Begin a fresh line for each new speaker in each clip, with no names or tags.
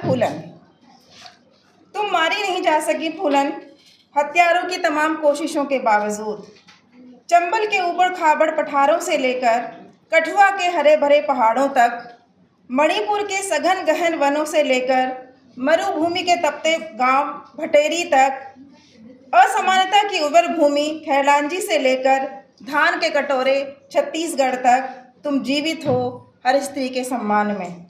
फूलन। तुम मारी नहीं जा सकी फूलन, हथियारों की तमाम कोशिशों के बावजूद। चंबल के ऊबड़ खाबड़ पठारों से लेकर कठुआ के हरे भरे पहाड़ों तक, मणिपुर के सघन गहन वनों से लेकर मरुभूमि के तपते गांव भटेरी तक, असमानता की उबर भूमि खैलांजी से लेकर धान के कटोरे छत्तीसगढ़ तक तुम जीवित हो हर स्त्री के सम्मान में।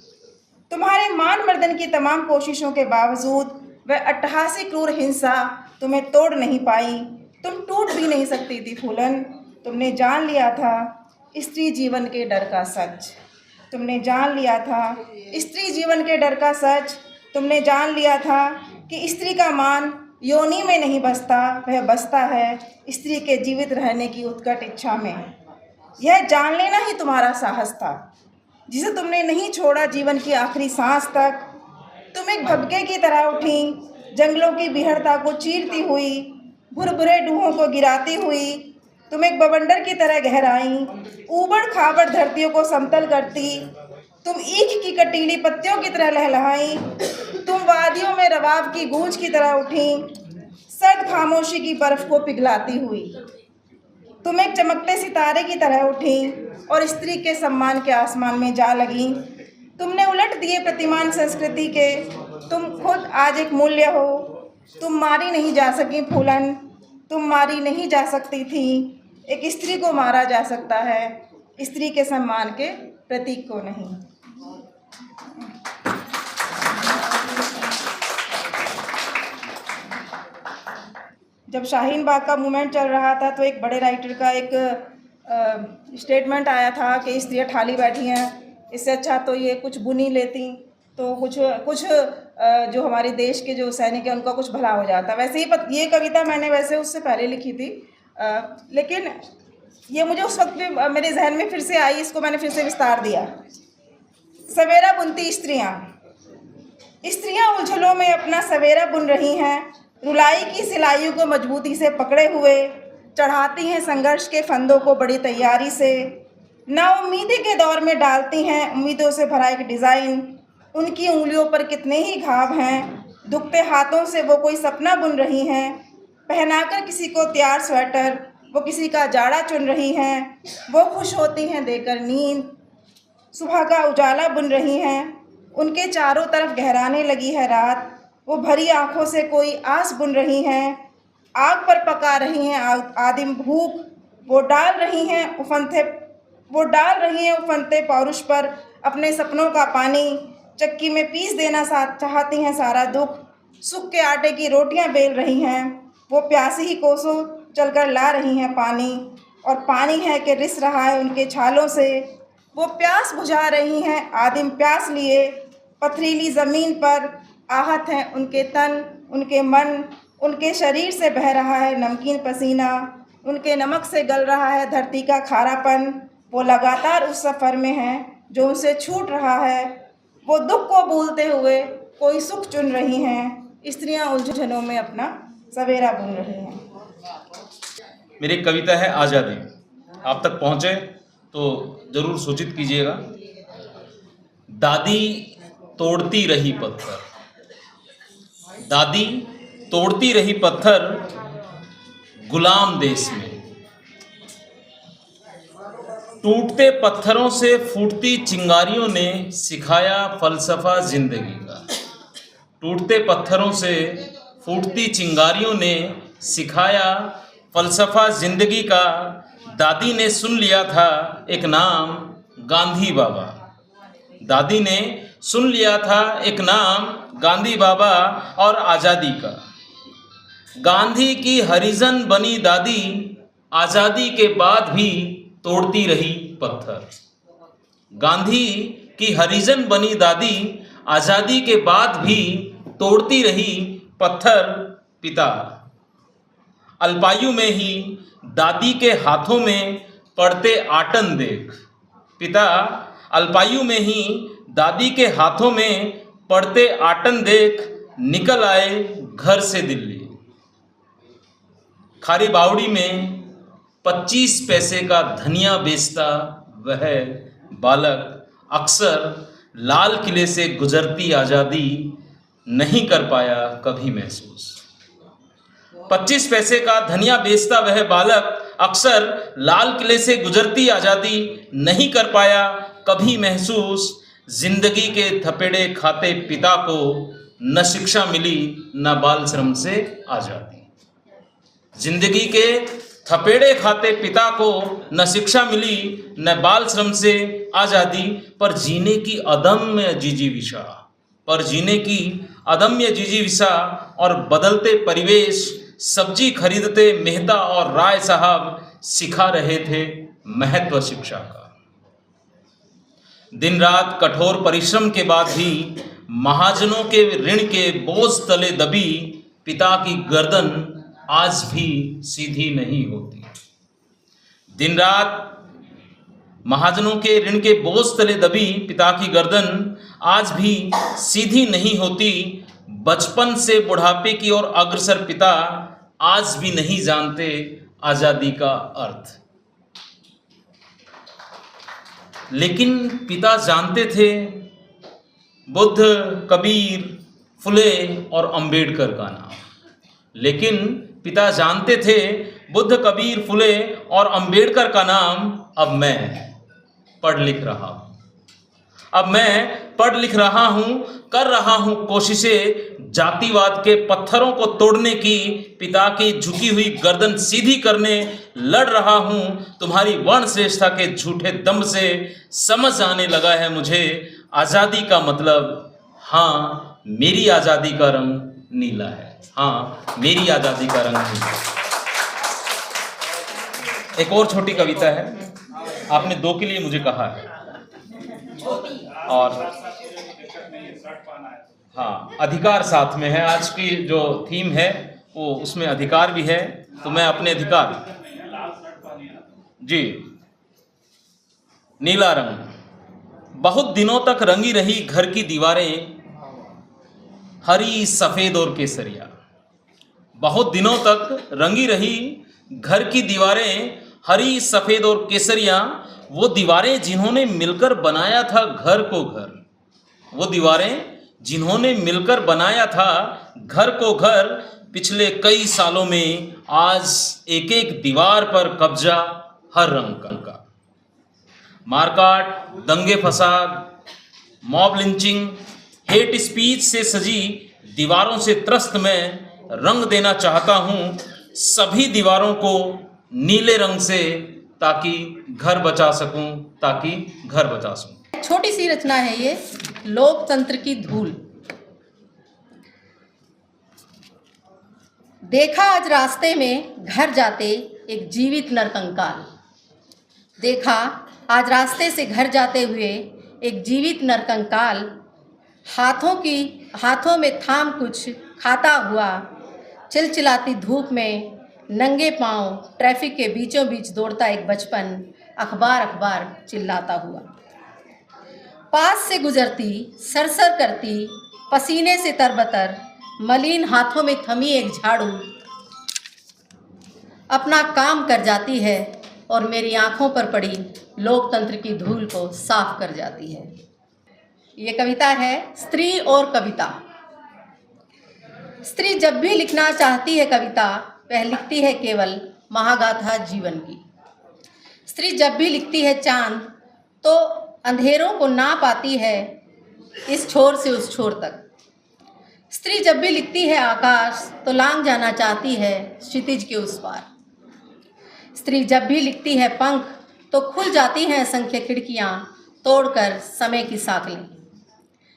तुम्हारे मान मर्दन की तमाम कोशिशों के बावजूद वह अट्टहासी क्रूर हिंसा तुम्हें तोड़ नहीं पाई। तुम टूट भी नहीं सकती थी फूलन। तुमने जान लिया था स्त्री जीवन के डर का सच। तुमने जान लिया था स्त्री जीवन के डर का सच। तुमने जान लिया था कि स्त्री का मान योनि में नहीं बसता, वह बसता है स्त्री के जीवित रहने की उत्कट इच्छा में। यह जान लेना ही तुम्हारा साहस था, जिसे तुमने नहीं छोड़ा जीवन की आखिरी सांस तक। तुम एक भबके की तरह उठी, जंगलों की बिहड़ता को चीरती हुई, भुरभुरे डूहों को गिराती हुई। तुम एक बवंडर की तरह गहराई, ऊबड़ खाबड़ धरतियों को समतल करती। तुम ईख की कटीली पत्तियों की तरह लहलहाई। तुम वादियों में रवाब की गूंज की तरह उठी, सर्द खामोशी की बर्फ को पिघलाती हुई। तुम एक चमकते सितारे की तरह उठी और स्त्री के सम्मान के आसमान में जा लगी। तुमने उलट दिए प्रतिमान संस्कृति के। तुम खुद आज एक मूल्य हो। तुम मारी नहीं जा सकी फूलन। तुम मारी नहीं जा सकती थी। एक स्त्री को मारा जा सकता है, स्त्री के सम्मान के प्रतीक को नहीं। जब शाहीन बाग का मूवमेंट चल रहा था तो एक बड़े राइटर का एक स्टेटमेंट आया था कि स्त्रियाँ ठाली बैठी हैं, इससे अच्छा तो ये कुछ बुनी लेती तो कुछ जो हमारे देश के जो सैनिक हैं उनका कुछ भला हो जाता। वैसे ही ये कविता मैंने वैसे उससे पहले लिखी थी, लेकिन ये मुझे उस वक्त भी मेरे जहन में फिर से आई, इसको मैंने फिर से विस्तार दिया। सवेरा बुनती स्त्रियाँ उलझनों में अपना सवेरा बुन रही हैं, रुलाई की सिलाइयों को मजबूती से पकड़े हुए चढ़ाती हैं संघर्ष के फंदों को बड़ी तैयारी से। नाउम्मीदी के दौर में डालती हैं उम्मीदों से भरा एक डिज़ाइन। उनकी उंगलियों पर कितने ही घाव हैं, दुखते हाथों से वो कोई सपना बुन रही हैं। पहनाकर किसी को तैयार स्वेटर वो किसी का जाड़ा चुन रही हैं। वो खुश होती हैं देकर नींद, सुबह का उजाला बुन रही हैं। उनके चारों तरफ गहराने लगी है रात, वो भरी आँखों से कोई आस बुन रही हैं। आग पर पका रही हैं आदिम भूख, वो डाल रही हैं उफनते पौरुष पर अपने सपनों का पानी। चक्की में पीस देना चाहती हैं सारा दुख, सुख के आटे की रोटियां बेल रही हैं। वो प्यासी ही कोसों चलकर ला रही हैं पानी, और पानी है कि रिस रहा है उनके छालों से। वो प्यास बुझा रही हैं आदिम प्यास लिए, पथरीली ज़मीन पर आहत हैं उनके तन, उनके मन। उनके शरीर से बह रहा है नमकीन पसीना, उनके नमक से गल रहा है धरती का खारापन। वो लगातार उस सफ़र में हैं जो उनसे छूट रहा है। वो दुख को भूलते हुए कोई सुख चुन रही हैं। स्त्रियां उलझनों में अपना सवेरा बुन रही हैं।
मेरी एक कविता है आज़ादी। आप तक पहुँचे तो ज़रूर सूचित कीजिएगा। दादी तोड़ती रही पत्थर, दादी तोड़ती रही पत्थर गुलाम देश में। टूटते पत्थरों से फूटती चिंगारियों ने सिखाया फलसफा जिंदगी का। टूटते पत्थरों से फूटती चिंगारियों ने सिखाया फलसफा जिंदगी का। दादी ने सुन लिया था एक नाम, गांधी बाबा। दादी ने सुन लिया था एक नाम, गांधी बाबा और आज़ादी का। गांधी की हरिजन बनी दादी, आज़ादी के बाद भी तोड़ती रही पत्थर। गांधी की हरिजन बनी दादी, आज़ादी के बाद भी तोड़ती रही पत्थर। पिता अल्पायु में ही दादी के हाथों में पड़ते आटन देख। पिता अल्पायु में ही दादी के हाथों में पड़ते आटन देख निकल आए घर से दिल्ली। खारी बावड़ी में 25 पैसे का धनिया बेचता वह बालक अक्सर लाल किले से गुजरती आज़ादी नहीं कर पाया कभी महसूस। 25 पैसे का धनिया बेचता वह बालक अक्सर लाल किले से गुजरती आज़ादी नहीं कर पाया कभी महसूस। जिंदगी के थपेड़े खाते पिता को न शिक्षा मिली न बाल श्रम से आज़ादी। जिंदगी के थपेड़े खाते पिता को न शिक्षा मिली न बाल श्रम से आज़ादी, पर जीने की अदम्य जिजीविषा और बदलते परिवेश सब्जी खरीदते मेहता और राय साहब सिखा रहे थे महत्व शिक्षा का। दिन रात कठोर परिश्रम के बाद भी महाजनों के ऋण के बोझ तले दबी पिता की गर्दन आज भी सीधी नहीं होती। दिन रात महाजनों के ऋण के बोझ तले दबी पिता की गर्दन आज भी सीधी नहीं होती। बचपन से बुढ़ापे की ओर अग्रसर पिता आज भी नहीं जानते आज़ादी का अर्थ। लेकिन पिता जानते थे बुद्ध, कबीर, फुले और अंबेडकर का नाम। लेकिन पिता जानते थे बुद्ध, कबीर, फुले और अंबेडकर का नाम। अब मैं पढ़ लिख रहा हूँ, कर रहा हूँ कोशिशें जातिवाद के पत्थरों को तोड़ने की, पिता की झुकी हुई गर्दन सीधी करने लड़ रहा हूँ। तुम्हारी वर्ण श्रेष्ठता के झूठे दम से समझ आने लगा है मुझे आज़ादी का मतलब। हाँ, मेरी आज़ादी का रंग नीला है। हाँ, मेरी आज़ादी का रंग नीला है। एक और छोटी कविता है, आपने 2 के लिए मुझे कहा है। और हाँ, अधिकार साथ में है। आज की जो थीम है वो उसमें अधिकार भी है, तो मैं अपने अधिकार जी नीला रंग। बहुत दिनों तक रंगी रही घर की दीवारें हरी, सफेद और केसरिया। बहुत दिनों तक रंगी रही घर की दीवारें हरी, सफेद और केसरिया। वो दीवारें जिन्होंने मिलकर बनाया था घर को घर। वो दीवारें जिन्होंने मिलकर बनाया था घर को घर। पिछले कई सालों में आज एक एक दीवार पर कब्जा हर रंग का। मारकाट, दंगे फसाद, मॉब लिंचिंग, हेट स्पीच से सजी दीवारों से त्रस्त मैं रंग देना चाहता हूँ सभी दीवारों को नीले रंग से, ताकि घर बचा सकूं।
छोटी सी रचना है ये, लोकतंत्र की धूल। देखा आज रास्ते में घर जाते एक जीवित नरकंकाल। देखा आज रास्ते से घर जाते हुए एक जीवित नरकंकाल। हाथों में थाम कुछ खाता हुआ, चिलचिलाती धूप में नंगे पांव ट्रैफिक के बीचों बीच दौड़ता एक बचपन, अखबार चिल्लाता हुआ। पास से गुजरती, सरसर करती, पसीने से तरबतर, मलिन हाथों में थमी एक झाड़ू अपना काम कर जाती है और मेरी आंखों पर पड़ी लोकतंत्र की धूल को साफ कर जाती है। ये कविता है स्त्री और कविता। स्त्री जब भी लिखना चाहती है कविता, वह लिखती है केवल महागाथा जीवन की। स्त्री जब भी लिखती है चांद, तो अंधेरों को ना पाती है इस छोर से उस छोर तक। स्त्री जब भी लिखती है आकाश, तो लांघ जाना चाहती है क्षितिज के उस पार। स्त्री जब भी लिखती है पंख, तो खुल जाती हैं असंख्य खिड़कियां, तोड़कर समय की साँकलें।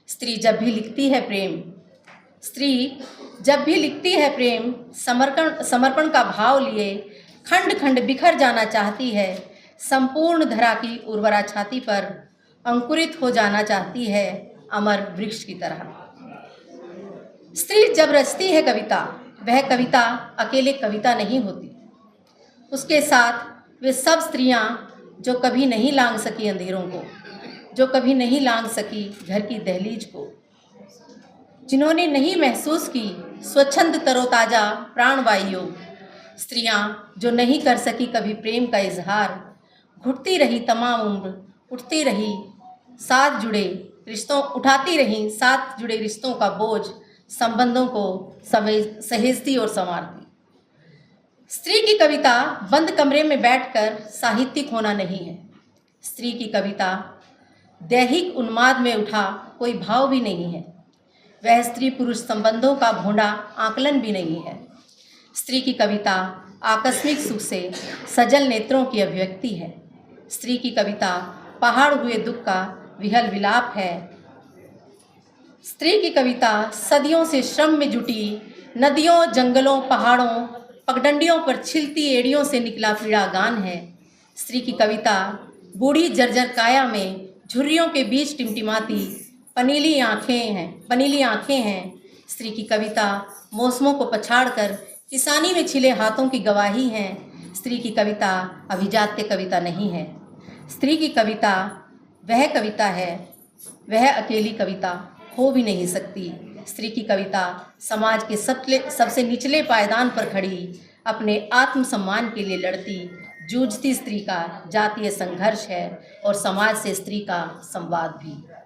स्त्री जब भी लिखती है प्रेम, स्त्री जब भी लिखती है प्रेम, समर्पण का भाव लिए खंड खंड बिखर जाना चाहती है। संपूर्ण धरा की उर्वरा छाती पर अंकुरित हो जाना चाहती है अमर वृक्ष की तरह। स्त्री जब रचती है कविता, वह कविता अकेले कविता नहीं होती। उसके साथ वे सब स्त्रियां जो कभी नहीं लांघ सकी अंधेरों को, जो कभी नहीं लांघ सकी घर की दहलीज को, जिन्होंने नहीं महसूस की स्वच्छंद तरोताजा प्राणवायु। स्त्रियां जो नहीं कर सकी कभी प्रेम का इजहार, घुटती रही तमाम उम्र, उठाती रही साथ जुड़े रिश्तों का बोझ, संबंधों को सहेजती और संवारती। स्त्री की कविता बंद कमरे में बैठकर साहित्यिक होना नहीं है। स्त्री की कविता दैहिक उन्माद में उठा कोई भाव भी नहीं है। वह स्त्री पुरुष संबंधों का भोंडा आकलन भी नहीं है। स्त्री की कविता आकस्मिक सुख से सजल नेत्रों की अभिव्यक्ति है। स्त्री की कविता पहाड़ हुए दुख का विहल विलाप है। स्त्री की कविता सदियों से श्रम में जुटी नदियों, जंगलों, पहाड़ों, पगडंडियों पर छिलती एड़ियों से निकला पीड़ा गान है। स्त्री की कविता बूढ़ी जर्जर काया में झुर्रियों के बीच टिमटिमाती पनीली आँखें हैं। स्त्री की कविता मौसमों को पछाड़कर किसानी में छिले हाथों की गवाही है। स्त्री की कविता अभिजात्य कविता नहीं है। स्त्री की कविता वह कविता है, वह अकेली कविता हो भी नहीं सकती। स्त्री की कविता समाज के सबसे निचले पायदान पर खड़ी, अपने आत्मसम्मान के लिए लड़ती, जूझती स्त्री का जातीय संघर्ष है और समाज से स्त्री का संवाद भी।